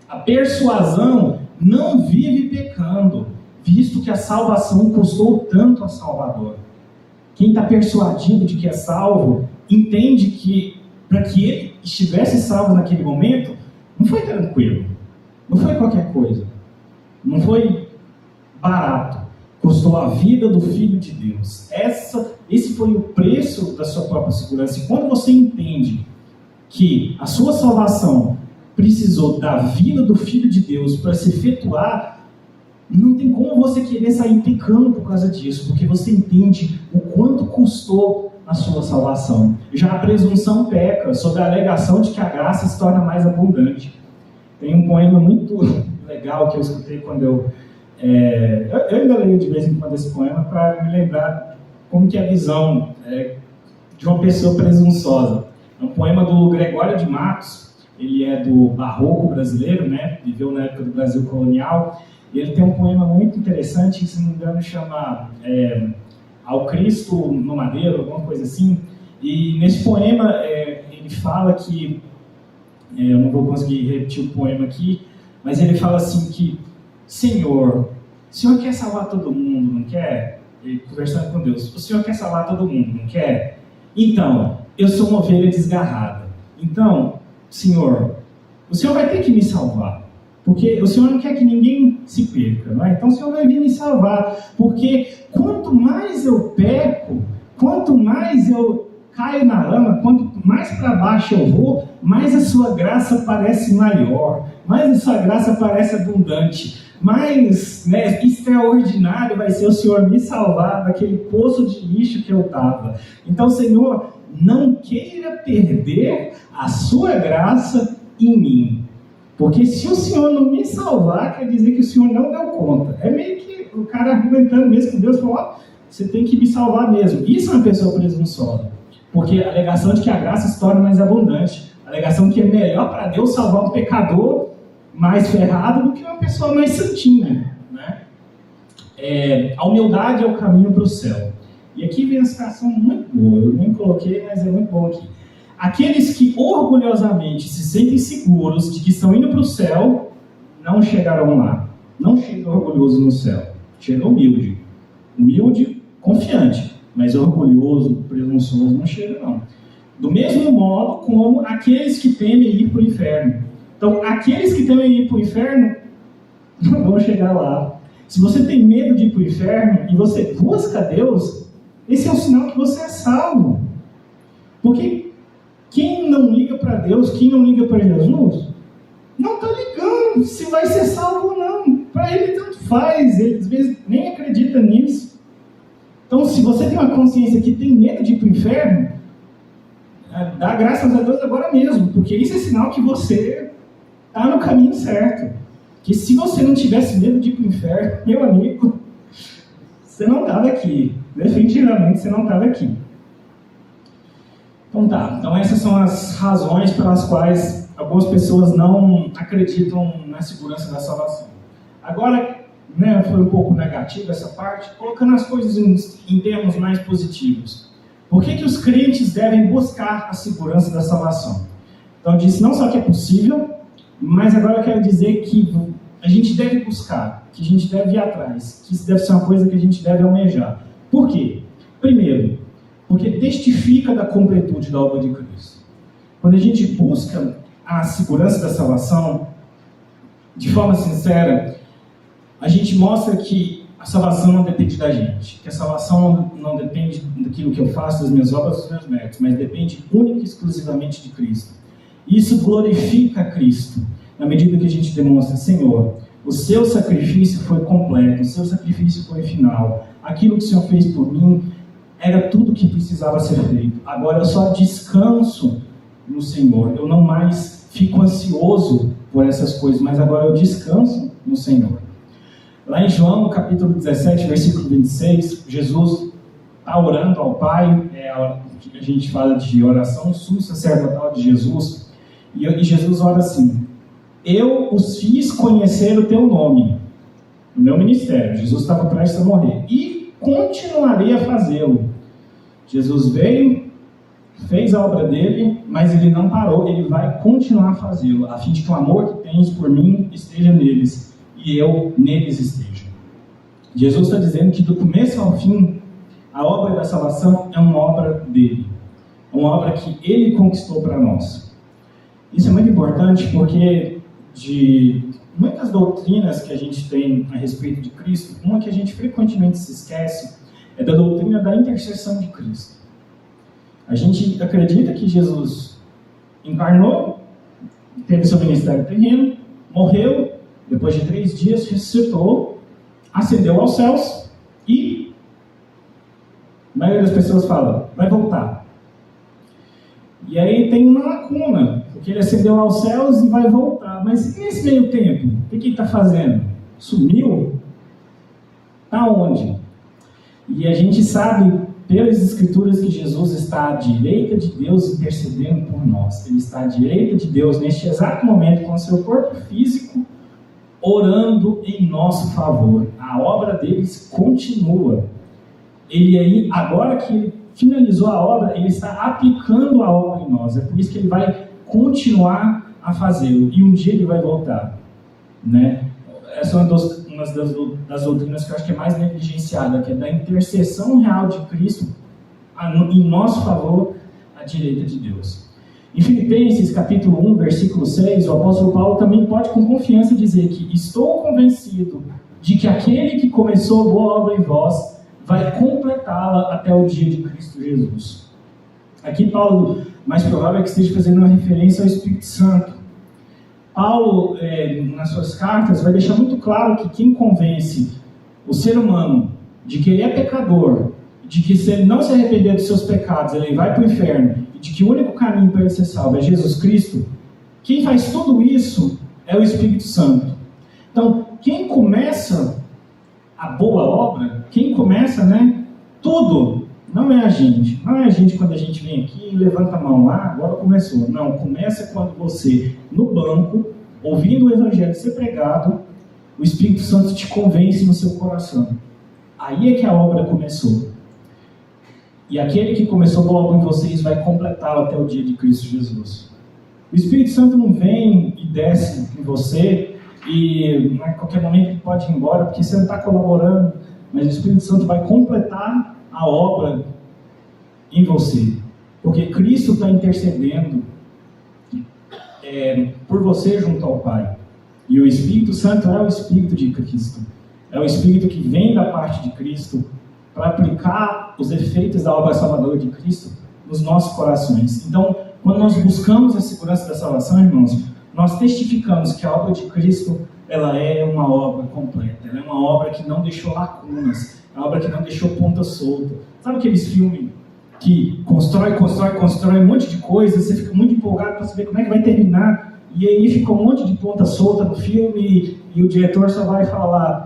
B: A persuasão não vive pecando, visto que a salvação custou tanto ao Salvador. Quem está persuadido de que é salvo, entende que para que ele estivesse salvo naquele momento, não foi tranquilo, não foi qualquer coisa, não foi barato, custou a vida do Filho de Deus. Esse foi o preço da sua própria segurança. E quando você entende que a sua salvação precisou da vida do Filho de Deus para se efetuar, não tem como você querer sair pecando por causa disso, porque você entende o quanto custou a sua salvação. Já a presunção peca sob a alegação de que a graça se torna mais abundante. Tem um poema muito legal que eu escutei quando eu ainda leio de vez em quando esse poema para me lembrar como que é a visão de uma pessoa presunçosa. É um poema do Gregório de Matos, ele é do Barroco brasileiro, né? Viveu na época do Brasil colonial, e ele tem um poema muito interessante, que, se não me engano, chama Ao Cristo no Madeiro, alguma coisa assim. E nesse poema ele fala que, eu não vou conseguir repetir o poema aqui, mas ele fala assim que, Senhor, o Senhor quer salvar todo mundo, não quer? Ele conversando com Deus, o Senhor quer salvar todo mundo, não quer? Então, eu sou uma ovelha desgarrada. Então, Senhor, o Senhor vai ter que me salvar. Porque o Senhor não quer que ninguém se perca, não é? Então o Senhor vai vir me salvar. Porque quanto mais eu peco, quanto mais eu caio na lama, quanto mais para baixo eu vou, mais a sua graça parece maior, mais a sua graça parece abundante, mais extraordinário vai ser o Senhor me salvar daquele poço de lixo que eu estava. Então, Senhor, não queira perder a sua graça em mim. Porque se o Senhor não me salvar, quer dizer que o Senhor não deu conta. É meio que o cara argumentando mesmo com Deus, falou, você tem que me salvar mesmo. Isso é uma pessoa presunçosa. Porque a alegação de que a graça se torna mais abundante. A alegação que é melhor para Deus salvar um pecador mais ferrado do que uma pessoa mais santinha. Né? A humildade é o caminho para o céu. E aqui vem uma citação muito boa. Eu nem coloquei, mas é muito bom aqui. Aqueles que orgulhosamente se sentem seguros de que estão indo para o céu, não chegarão lá. Não chega orgulhoso no céu. Chega humilde. Humilde, confiante. Mas orgulhoso, presunçoso, não chega não. Do mesmo modo como aqueles que temem ir para o inferno. Então, aqueles que temem ir para o inferno, não vão chegar lá. Se você tem medo de ir para o inferno e você busca Deus, esse é o sinal que você é salvo. Porque quem não liga para Deus, quem não liga para Jesus, não está ligando se vai ser salvo ou não. Para ele tanto faz, ele às vezes nem acredita nisso. Então, se você tem uma consciência que tem medo de ir para o inferno, dá graças a Deus agora mesmo, porque isso é sinal que você está no caminho certo. Que se você não tivesse medo de ir para o inferno, meu amigo, você não estava aqui. Definitivamente você não estava aqui. Então tá, então essas são as razões pelas quais algumas pessoas não acreditam na segurança da salvação. Agora, foi um pouco negativo essa parte, colocando as coisas em termos mais positivos. Por que os crentes devem buscar a segurança da salvação? Então eu disse não só que é possível, mas agora eu quero dizer que a gente deve buscar, que a gente deve ir atrás, que isso deve ser uma coisa que a gente deve almejar. Por quê? Primeiro, porque testifica da completude da obra de Cristo. Quando a gente busca a segurança da salvação, de forma sincera, a gente mostra que a salvação não depende da gente, que a salvação não depende daquilo que eu faço, das minhas obras, dos meus méritos, mas depende única e exclusivamente de Cristo. Isso glorifica Cristo, na medida que a gente demonstra, Senhor, o seu sacrifício foi completo, o seu sacrifício foi final, aquilo que o Senhor fez por mim era tudo o que precisava ser feito. Agora eu só descanso no Senhor, eu não mais fico ansioso por essas coisas, mas agora eu descanso no Senhor. Lá em João, capítulo 17, versículo 26, Jesus está orando ao Pai, a gente fala de oração sumo sacerdotal de Jesus, e Jesus ora assim: eu os fiz conhecer o teu nome, no meu ministério. Jesus estava prestes a morrer, e continuarei a fazê-lo. Jesus veio, fez a obra dele, mas ele não parou, ele vai continuar a fazê-lo, a fim de que o amor que tens por mim esteja neles, e eu neles esteja. Jesus está dizendo que do começo ao fim, a obra da salvação é uma obra dele, uma obra que ele conquistou para nós. Isso é muito importante porque de muitas doutrinas que a gente tem a respeito de Cristo, uma que a gente frequentemente se esquece é da doutrina da intercessão de Cristo. A gente acredita que Jesus encarnou, teve seu ministério terreno, morreu, depois de 3 dias ressuscitou, ascendeu aos céus e a maioria das pessoas fala, vai voltar. E aí tem uma lacuna, porque ele ascendeu aos céus e vai voltar. Mas nesse meio tempo, o que ele está fazendo? Sumiu? Está onde? E a gente sabe, pelas Escrituras, que Jesus está à direita de Deus intercedendo por nós. Ele está à direita de Deus neste exato momento com o seu corpo físico orando em nosso favor. A obra deles continua. Ele aí, agora que ele finalizou a obra, ele está aplicando a obra em nós. É por isso que ele vai continuar a fazê-lo. E um dia ele vai voltar. Né? Essa é uma das doutrinas que eu acho que é mais negligenciada, que é da intercessão real de Cristo em nosso favor à direita de Deus. Em Filipenses capítulo 1, versículo 6, o apóstolo Paulo também pode com confiança dizer que estou convencido de que aquele que começou a boa obra em vós vai completá-la até o dia de Cristo Jesus. Aqui Paulo, mais provável é que esteja fazendo uma referência ao Espírito Santo. Paulo, nas suas cartas, vai deixar muito claro que quem convence o ser humano de que ele é pecador, de que se ele não se arrepender dos seus pecados, ele vai para o inferno, e de que o único caminho para ele ser salvo é Jesus Cristo, quem faz tudo isso é o Espírito Santo. Então, quem começa a boa obra, quem começa, tudo, não é a gente. Não é a gente quando a gente vem aqui e levanta a mão lá, agora começou. Não, começa quando você, no banco, ouvindo o Evangelho ser pregado, o Espírito Santo te convence no seu coração. Aí é que a obra começou. E aquele que começou a obra em vocês vai completá-la até o dia de Cristo Jesus. O Espírito Santo não vem e desce em você e a qualquer momento ele pode ir embora porque você não está colaborando, mas o Espírito Santo vai completar a obra em você, porque Cristo está intercedendo por você junto ao Pai. E o Espírito Santo é o Espírito de Cristo, é o Espírito que vem da parte de Cristo para aplicar os efeitos da obra salvadora de Cristo nos nossos corações. Então, quando nós buscamos a segurança da salvação, irmãos, nós testificamos que a obra de Cristo, ela é uma obra completa, ela é uma obra que não deixou lacunas, é uma obra que não deixou ponta solta. Sabe aqueles filmes que constrói um monte de coisa, você fica muito empolgado para saber como é que vai terminar, e aí fica um monte de ponta solta no filme, e o diretor só vai falar: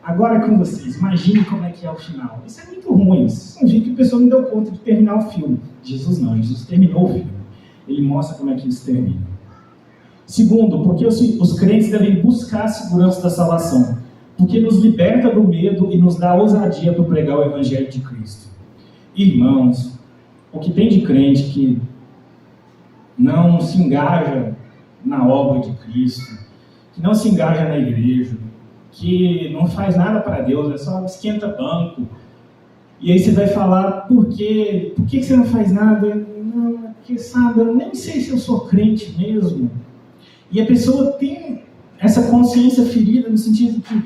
B: agora é com vocês, imagine como é que é o final. Isso é muito ruim, isso significa que a pessoa não deu conta de terminar o filme. Jesus não, Jesus terminou o filme. Ele mostra como é que isso termina. Segundo, porque os crentes devem buscar a segurança da salvação, porque nos liberta do medo e nos dá ousadia para pregar o Evangelho de Cristo. Irmãos, o que tem de crente que não se engaja na obra de Cristo, que não se engaja na igreja, que não faz nada para Deus, é só esquenta banco, e aí você vai falar: por que você não faz nada? Não, porque sabe, eu nem sei se eu sou crente mesmo. E a pessoa tem essa consciência ferida no sentido que: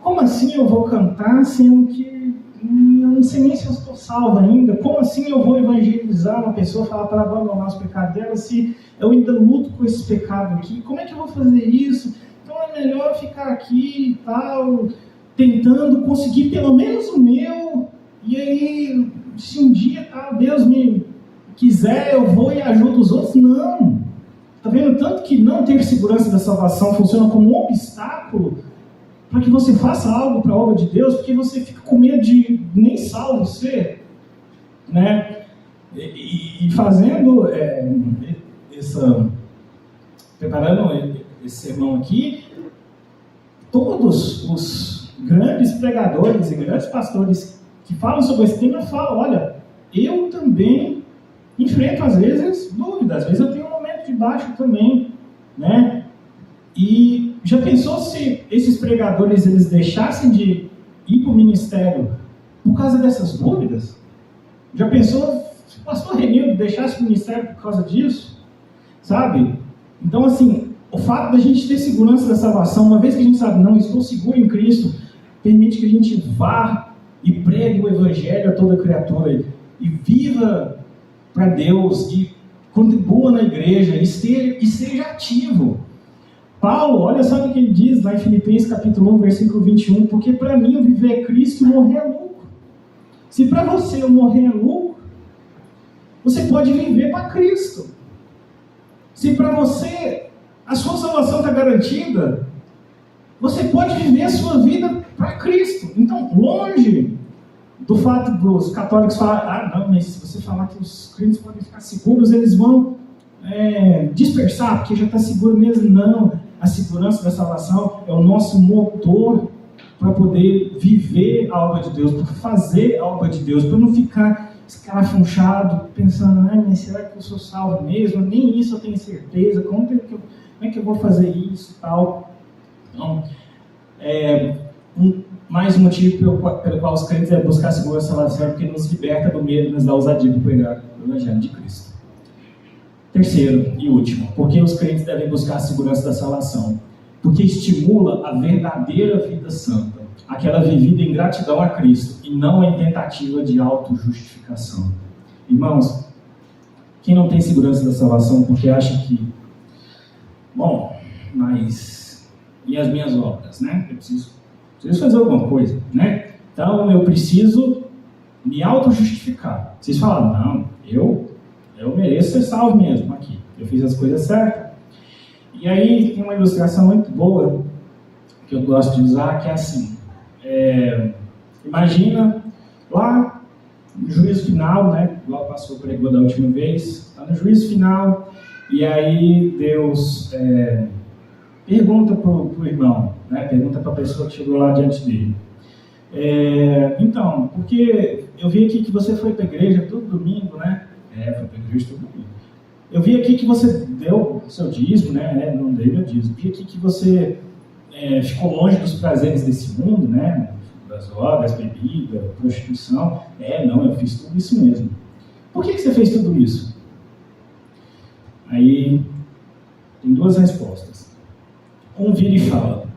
B: como assim eu vou cantar sendo que eu não sei nem se eu estou salvo ainda? Como assim eu vou evangelizar uma pessoa, falar para abandonar os pecados dela, se eu ainda luto com esse pecado aqui? Como é que eu vou fazer isso? Então é melhor ficar aqui e tal, tentando conseguir pelo menos o meu, e aí, se um dia Deus me quiser, eu vou e ajudo os outros. Não! Está vendo tanto que não ter segurança da salvação funciona como um obstáculo para que você faça algo para a obra de Deus, porque você fica com medo de nem salvo ser, né? E fazendo preparando esse sermão aqui, todos os grandes pregadores e grandes pastores que falam sobre esse tema falam: olha, eu também enfrento às vezes dúvidas, às vezes eu tenho um momento de baixo também, né? E já pensou se esses pregadores eles deixassem de ir para o ministério por causa dessas dúvidas? Já pensou se o pastor Renildo deixasse o ministério por causa disso? Sabe? Então, assim, o fato da gente ter segurança da salvação, uma vez que a gente sabe: não, estou seguro em Cristo, permite que a gente vá e pregue o Evangelho a toda criatura, e viva para Deus, e contribua na igreja, e seja ativo. Paulo, olha só o que ele diz lá em Filipenses capítulo 1, versículo 21, porque para mim o viver é Cristo e morrer é lucro. Se para você o morrer é lucro, você pode viver para Cristo. Se para você a sua salvação está garantida, você pode viver a sua vida para Cristo. Então, longe do fato dos católicos falar: não, mas se você falar que os crentes podem ficar seguros, eles vão dispersar, porque já está seguro mesmo. Não, a segurança da salvação é o nosso motor para poder viver a obra de Deus, para fazer a obra de Deus, para não ficar escarafunchado, pensando: mas será que eu sou salvo mesmo? Nem isso eu tenho certeza, como é que eu vou fazer isso e tal? Então, mais um motivo pelo qual os crentes devem buscar a segurança da salvação, porque nos liberta do medo e nos dá ousadia de pregar o Evangelho de Cristo. Terceiro e último, porque os crentes devem buscar a segurança da salvação? Porque estimula a verdadeira vida santa, aquela vivida em gratidão a Cristo e não em tentativa de autojustificação. Irmãos, quem não tem segurança da salvação porque acha que, bom, mas e as minhas obras, né? Eu preciso fazer alguma coisa, né? Então eu preciso me autojustificar. Vocês falam: não, eu mereço ser salvo mesmo aqui, eu fiz as coisas certas. E aí tem uma ilustração muito boa que eu gosto de usar, que é assim: imagina lá no juízo final, né? Igual o pastor pregou da última vez, está no juízo final, e aí Deus pergunta para o irmão, né? Pergunta para a pessoa que chegou lá diante dele: então, porque eu vi aqui que você foi para a igreja todo domingo, né? Foi para a igreja todo domingo. Eu vi aqui que você deu seu dízimo, né? Não dei meu dízimo. Vi aqui que você ficou longe dos prazeres desse mundo, né? Das drogas, bebida, prostituição. Não, eu fiz tudo isso mesmo. Por que você fez tudo isso? Aí tem duas respostas. Um vira e fala: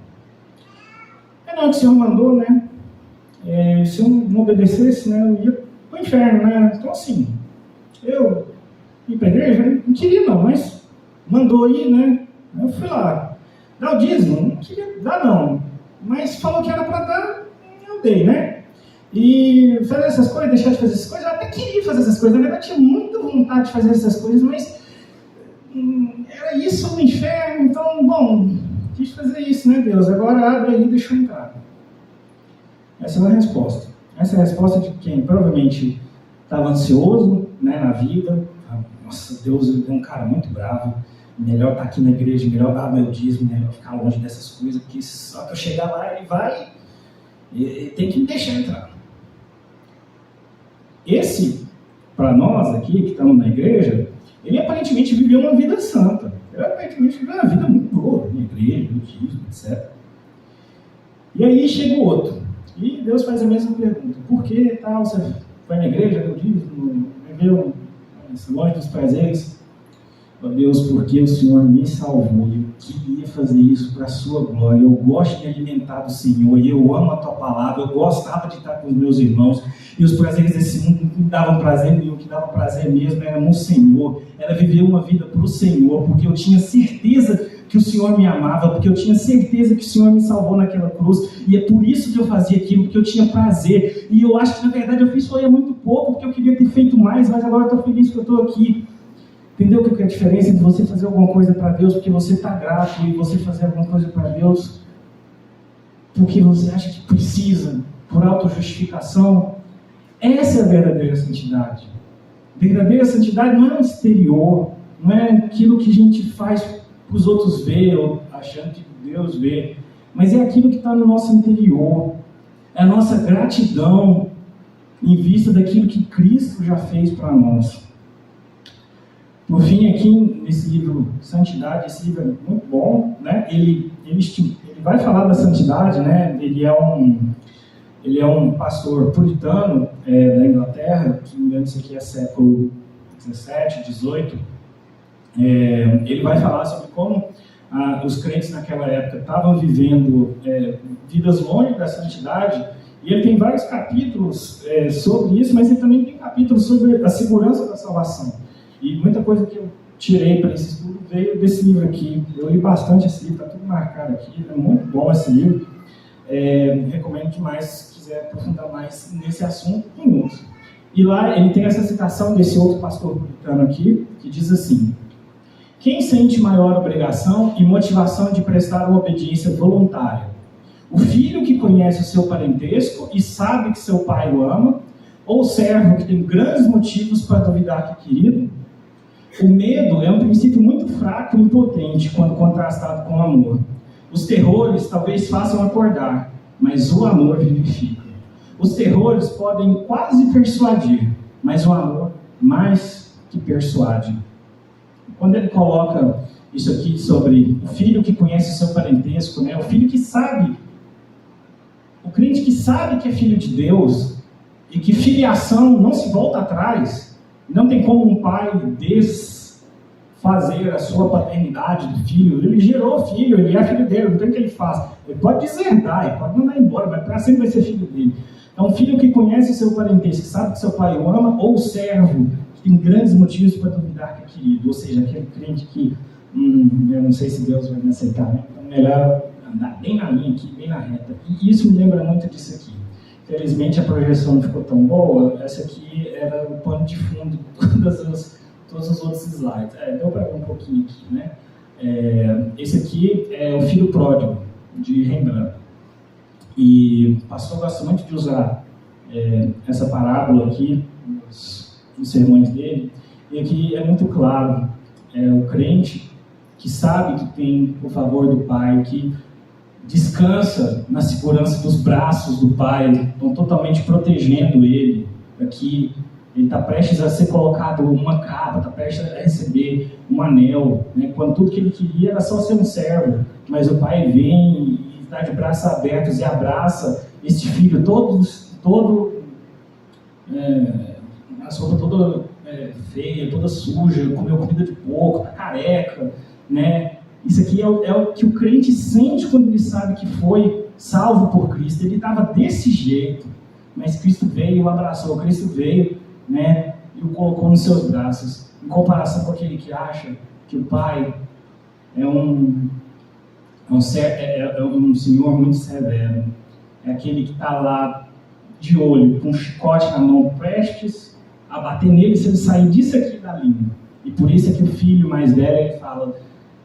B: não, que o Senhor mandou, né? Se eu não obedecesse, né, eu ia inferno, né? Então assim, eu ir para a igreja, não queria não, mas mandou ir, né? Eu fui lá, dar o dízimo, não queria dar não, mas falou que era para dar, eu dei, né? E fazer essas coisas, deixar de fazer essas coisas, eu até queria fazer essas coisas, na verdade tinha muita vontade de fazer essas coisas, mas era isso no inferno, então, bom, quis fazer isso, né, Deus? Agora abre aí e deixa eu entrar. Essa é a resposta. Essa é a resposta de quem provavelmente estava ansioso, né, na vida. Nossa, Deus é um cara muito bravo. Melhor estar aqui na igreja, melhor dar meu dízimo, melhor ficar longe dessas coisas, porque só que eu chegar lá ele vai e tem que me deixar entrar. Esse, para nós aqui que estamos na igreja, ele aparentemente viveu uma vida santa. Ele aparentemente viveu uma vida muito boa, na igreja, no dízimo, etc. E aí chega o outro. E Deus faz a mesma pergunta. Por que tal? Você vai na igreja, no dízimo, viveu longe dos prazeres? Oh Deus, porque o Senhor me salvou e eu queria fazer isso para a sua glória. Eu gosto de me alimentar do Senhor e eu amo a tua palavra. Eu gostava de estar com os meus irmãos e os prazeres desse mundo não me davam prazer nenhum. O que dava prazer mesmo era no Senhor, era viver uma vida para o Senhor, porque eu tinha certeza que o Senhor me amava, porque eu tinha certeza que o Senhor me salvou naquela cruz, e é por isso que eu fazia aquilo, porque eu tinha prazer. E eu acho que na verdade eu fiz foi muito pouco, porque eu queria ter feito mais, mas agora eu estou feliz que eu estou aqui. Entendeu o que é a diferença entre você fazer alguma coisa para Deus porque você está grato e você fazer alguma coisa para Deus porque você acha que precisa, por autojustificação? Essa é a verdadeira santidade. Verdadeira santidade não é o exterior, não é aquilo que a gente faz para os outros ver, ou achando que Deus vê, mas é aquilo que está no nosso interior, é a nossa gratidão em vista daquilo que Cristo já fez para nós. Por fim, aqui nesse livro Santidade, esse livro é muito bom, né? Ele vai falar da santidade, né? Ele é um pastor puritano da Inglaterra, se não me engano isso aqui é século 17, 18. Ele vai falar sobre como os crentes naquela época estavam vivendo vidas longe da santidade, e ele tem vários capítulos sobre isso, mas ele também tem capítulos sobre a segurança da salvação. E muita coisa que eu tirei para esse estudo veio desse livro aqui. Eu li bastante esse livro, está tudo marcado aqui, é muito bom esse livro. Recomendo demais, se quiser aprofundar mais nesse assunto, em outros. E lá ele tem essa citação desse outro pastor puritano aqui, que diz assim: quem sente maior obrigação e motivação de prestar uma obediência voluntária? O filho que conhece o seu parentesco e sabe que seu pai o ama, ou o servo que tem grandes motivos para duvidar que é querido? O medo é um princípio muito fraco e impotente quando contrastado com o amor. Os terrores talvez façam acordar, mas o amor vivifica. Os terrores podem quase persuadir, mas o amor mais que persuade. Quando ele coloca isso aqui sobre o filho que conhece o seu parentesco, né? O filho que sabe, o crente que sabe que é filho de Deus e que filiação não se volta atrás. Não tem como um pai desfazer a sua paternidade do filho. Ele gerou o filho, ele é filho dele, não tem o que ele faz. Ele pode deserdar, ele pode mandar embora, mas para sempre vai ser filho dele. Então, filho que conhece o seu parentesco, que sabe que seu pai o ama, ou servo que tem grandes motivos para duvidar que é querido. Ou seja, aquele crente que, eu não sei se Deus vai me aceitar, né? Então, melhor andar bem na linha aqui, bem na reta. E isso me lembra muito disso aqui. Felizmente a projeção não ficou tão boa. Essa aqui era o pano de fundo de todos os outros slides. Deu para ver um pouquinho aqui, né? Esse aqui é o Filho Pródigo, de Rembrandt. E o pastor gosta muito de usar essa parábola aqui nos sermões dele. E aqui é muito claro. O crente que sabe que tem o favor do Pai, que descansa na segurança dos braços do Pai, estão totalmente protegendo ele. Aqui ele está prestes a ser colocado uma capa, está prestes a receber um anel, né? Quando tudo que ele queria era só ser um servo, mas o Pai vem e está de braços abertos e abraça este filho as roupas toda feia, toda suja, comeu comida de porco, está careca, né? Isso aqui é o que o crente sente quando ele sabe que foi salvo por Cristo. Ele estava desse jeito, mas Cristo veio e o abraçou, Cristo veio, né, e o colocou nos seus braços, em comparação com aquele que acha que o Pai é um senhor muito severo, é aquele que está lá de olho, com um chicote na mão, prestes a bater nele se ele sair disso aqui da linha. E por isso é que o filho mais velho ele fala: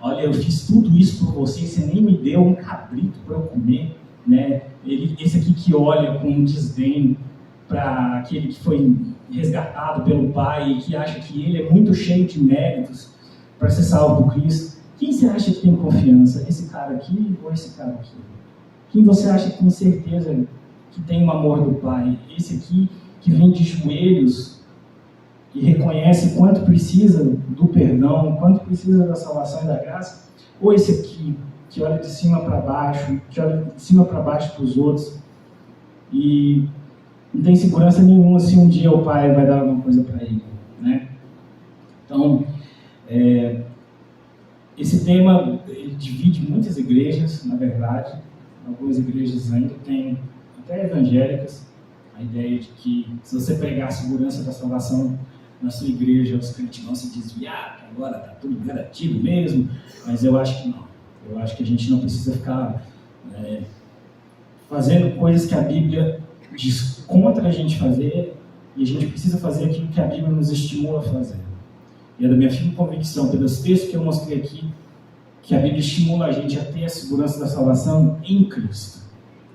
B: olha, eu fiz tudo isso por você, você nem me deu um cabrito para eu comer, né? Esse aqui que olha com desdém para aquele que foi resgatado pelo Pai e que acha que ele é muito cheio de méritos para ser salvo por Cristo. Quem você acha que tem confiança? Esse cara aqui ou esse cara aqui? Quem você acha que tem certeza que tem o amor do Pai? Esse aqui que vem de joelhos e reconhece quanto precisa do perdão, quanto precisa da salvação e da graça? Ou esse aqui que olha de cima para baixo, que olha de cima para baixo para os outros e não tem segurança nenhuma se um dia o Pai vai dar alguma coisa para ele, né? Então, esse tema ele divide muitas igrejas, na verdade. Algumas igrejas ainda têm, até evangélicas, a ideia de que se você pregar a segurança da salvação na sua igreja, os crentes vão se desviar, que agora está tudo garantido mesmo, mas eu acho que não. Eu acho que a gente não precisa ficar fazendo coisas que a Bíblia diz contra a gente fazer, e a gente precisa fazer aquilo que a Bíblia nos estimula a fazer. E é da minha firme convicção, pelos textos que eu mostrei aqui, que a Bíblia estimula a gente a ter a segurança da salvação em Cristo.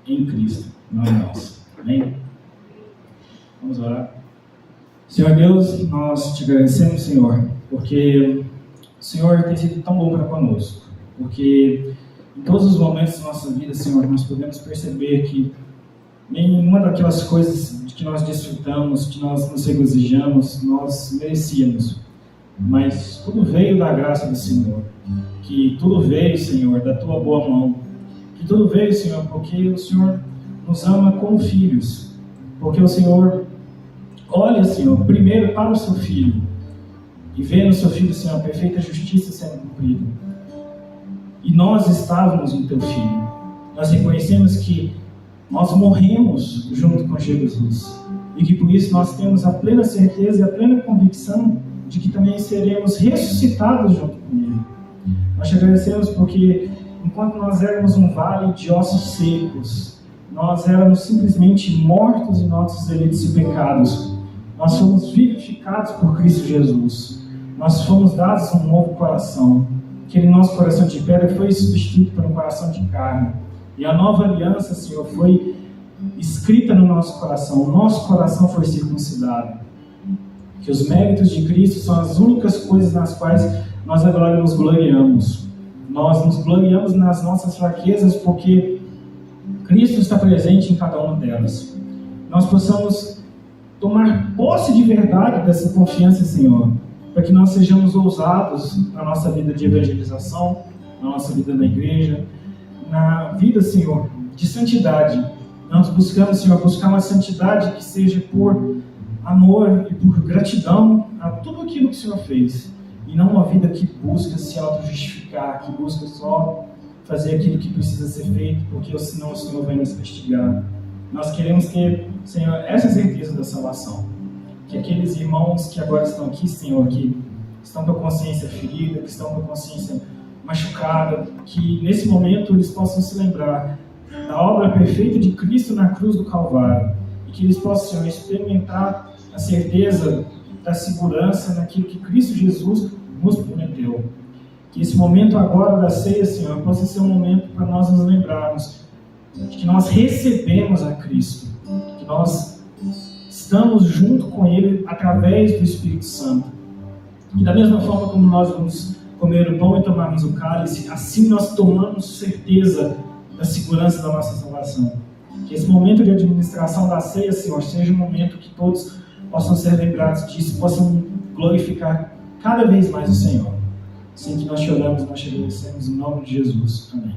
B: Em Cristo, não em nós. Amém? Vamos orar. Senhor Deus, nós te agradecemos, Senhor, porque o Senhor tem sido tão bom para conosco. Porque em todos os momentos da nossa vida, Senhor, nós podemos perceber que nenhuma daquelas coisas de que nós desfrutamos, que nós nos regozijamos, nós merecíamos. Mas tudo veio da graça do Senhor. Que tudo veio, Senhor, da Tua boa mão. Que tudo veio, Senhor, porque o Senhor nos ama como filhos. Porque o Senhor olha, Senhor, primeiro para o Seu Filho. E vê no Seu Filho, Senhor, a perfeita justiça sendo cumprida. E nós estávamos no Teu Filho. Nós reconhecemos que nós morremos junto com Jesus. E que por isso nós temos a plena certeza e a plena convicção de que também seremos ressuscitados junto com Ele. Nós te agradecemos porque enquanto nós éramos um vale de ossos secos, nós éramos simplesmente mortos em nossos delitos e pecados. Nós fomos vivificados por Cristo Jesus. Nós fomos dados um novo coração. Aquele nosso coração de pedra foi substituído por um coração de carne. E a nova aliança, Senhor, foi escrita no nosso coração. O nosso coração foi circuncidado. Que os méritos de Cristo são as únicas coisas nas quais nós agora nos gloriamos. Nós nos gloriamos nas nossas fraquezas porque Cristo está presente em cada uma delas. Nós possamos tomar posse de verdade dessa confiança, Senhor, para que nós sejamos ousados na nossa vida de evangelização, na nossa vida na igreja, na vida, Senhor, de santidade. Nós buscamos, Senhor, buscar uma santidade que seja por amor e por gratidão a tudo aquilo que o Senhor fez. E não uma vida que busca se auto-justificar, que busca só fazer aquilo que precisa ser feito, porque senão o Senhor vai nos castigar. Nós queremos ter, Senhor, essa certeza da salvação. Que aqueles irmãos que agora estão aqui, Senhor, que estão com a consciência ferida, que estão com a consciência machucada, que nesse momento eles possam se lembrar da obra perfeita de Cristo na cruz do Calvário. E que eles possam, Senhor, experimentar a certeza da segurança naquilo que Cristo Jesus nos prometeu. Que esse momento agora da ceia, Senhor, possa ser um momento para nós nos lembrarmos de que nós recebemos a Cristo, que nós estamos junto com Ele através do Espírito Santo. Que da mesma forma como nós vamos comer o pão e tomarmos o cálice, assim nós tomamos certeza da segurança da nossa salvação. Que esse momento de administração da ceia, Senhor, seja um momento que todos possam ser lembrados disso, possam glorificar cada vez mais o Senhor. Assim que nós te oramos, nós te agradecemos em nome de Jesus. Amém.